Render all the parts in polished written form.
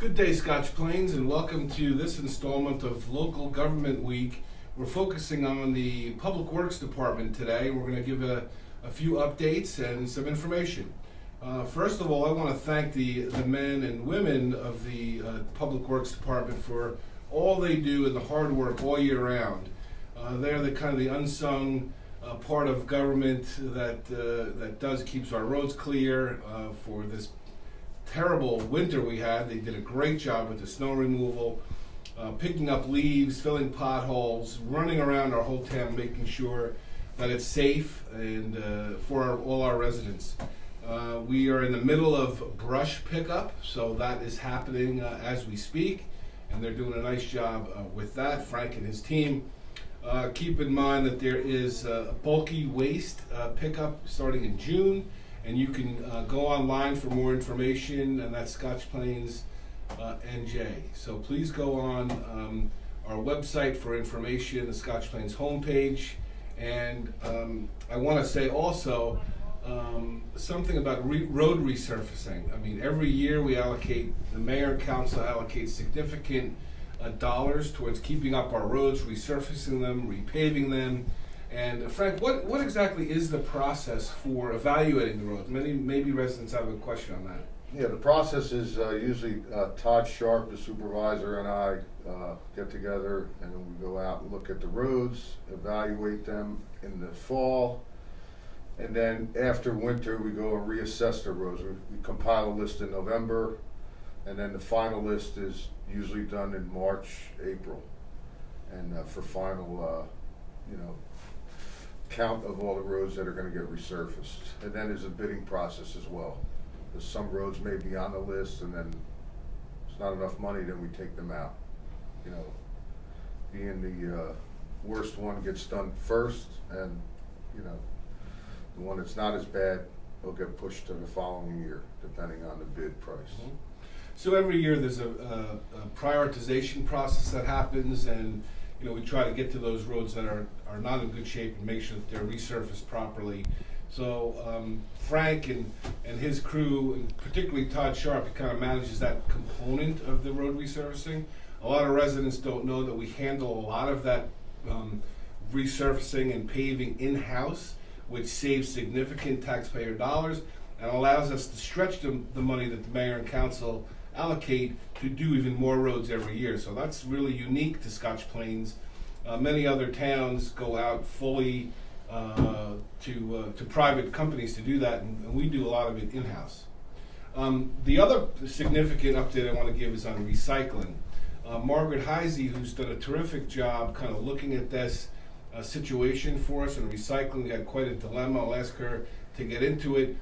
Good day, Scotch Plains, and welcome to this installment of Local Government Week. We're focusing on the Public Works Department today. We're going to give a few updates and some information. First of all, I want to thank the men and women of the Public Works Department for all they do and the hard work all year round. They're the kind of the unsung part of government that keeps our roads clear for this terrible winter we had. They did a great job with the snow removal, picking up leaves, filling potholes, running around our whole town, making sure that it's safe and for all our residents. We are in the middle of brush pickup, so that is happening as we speak, and they're doing a nice job with that, Frank and his team. Keep in mind that there is bulky waste pickup starting in June, and you can go online for more information, and that's Scotch Plains NJ. So please go on our website for information, the Scotch Plains homepage. And I want to say also something about road resurfacing. I mean, every year the mayor and council allocate significant dollars towards keeping up our roads, resurfacing them, repaving them. And Frank, what exactly is the process for evaluating the roads? Maybe residents have a question on that. Yeah, the process is usually Todd Sharp, the supervisor, and I get together, and then we go out and look at the roads, evaluate them in the fall, and then after winter we go and reassess the roads. We compile a list in November, and then the final list is usually done in March, April, and for final, count of all the roads that are going to get resurfaced. And then there's a bidding process as well. Because some roads may be on the list, and then it's not enough money, then we take them out. Being the worst one gets done first, and the one that's not as bad will get pushed to the following year, depending on the bid price. Mm-hmm. So every year there's a prioritization process that happens, and we try to get to those roads that are not in good shape and make sure that they're resurfaced properly. So Frank and his crew, and particularly Todd Sharp, he kind of manages that component of the road resurfacing. A lot of residents don't know that we handle a lot of that resurfacing and paving in-house, which saves significant taxpayer dollars and allows us to stretch the money that the mayor and council allocate to do even more roads every year. So that's really unique to Scotch Plains. Many other towns go out fully to private companies to do that, and we do a lot of it in-house. The other significant update I want to give is on recycling. Margaret Heisey, who's done a terrific job kind of looking at this situation for us in recycling. We had quite a dilemma. I'll ask her to get into it.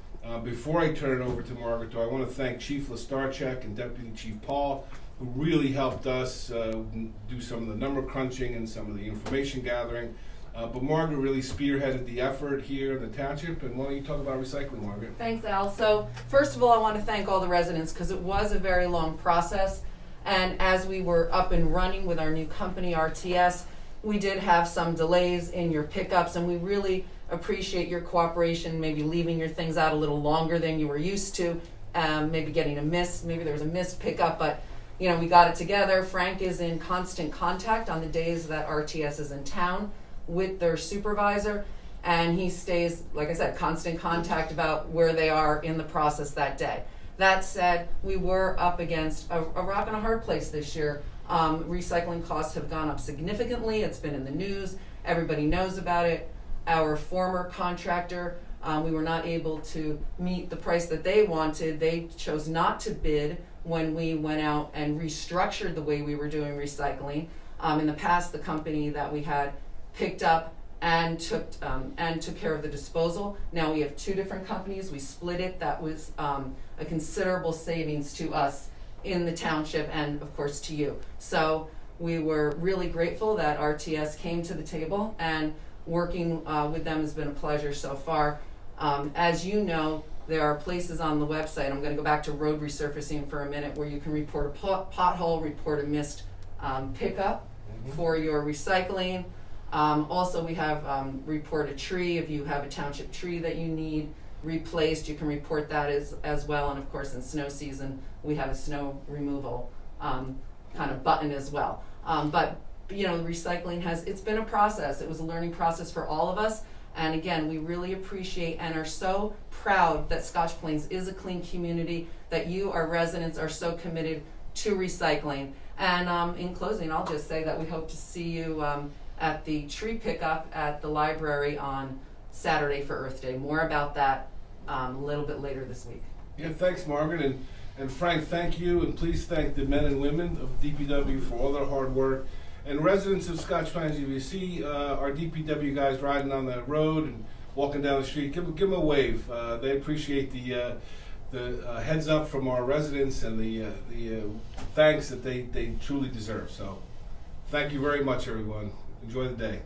Before I turn it over to Margaret, though, I want to thank Chief Lestarchek and Deputy Chief Paul, who really helped us do some of the number crunching and some of the information gathering. But Margaret really spearheaded the effort here in the township. And why don't you talk about recycling, Margaret? Thanks, Al. So first of all, I want to thank all the residents because it was a very long process. And as we were up and running with our new company, RTS, we did have some delays in your pickups, and we really appreciate your cooperation, maybe leaving your things out a little longer than you were used to, maybe there was a missed pickup, but we got it together. Frank is in constant contact on the days that RTS is in town with their supervisor, and he stays, like I said, constant contact about where they are in the process that day. That said, we were up against a rock and a hard place this year. Recycling costs have gone up significantly. It's been in the news. Everybody knows about it. Our former contractor, we were not able to meet the price that they wanted. They chose not to bid when we went out and restructured the way we were doing recycling. In the past, the company that we had picked up and took care of the disposal. Now we have two different companies. We split it. That was a considerable savings to us in the township and, of course, to you. So we were really grateful that RTS came to the table, and working with them has been a pleasure so far. As you know, there are places on the website, I'm going to go back to road resurfacing for a minute, where you can report a pothole, report a missed pickup for your recycling. Also, we have report a tree if you have a township tree that you need. replaced, you can report that as well. And of course, in snow season, we have a snow removal kind of button as well. But recycling it's been a process. It was a learning process for all of us. And again, we really appreciate and are so proud that Scotch Plains is a clean community, that you, our residents, are so committed to recycling. And in closing, I'll just say that we hope to see you at the tree pickup at the library on Saturday for Earth Day. More about that a little bit later this week. Yeah, thanks, Margaret. And Frank, thank you, and please thank the men and women of DPW for all their hard work. And residents of Scotch Plains, if you see our DPW guys riding on the road and walking down the street, give them a wave. They appreciate the heads up from our residents and the thanks that they truly deserve. So thank you very much, everyone. Enjoy the day.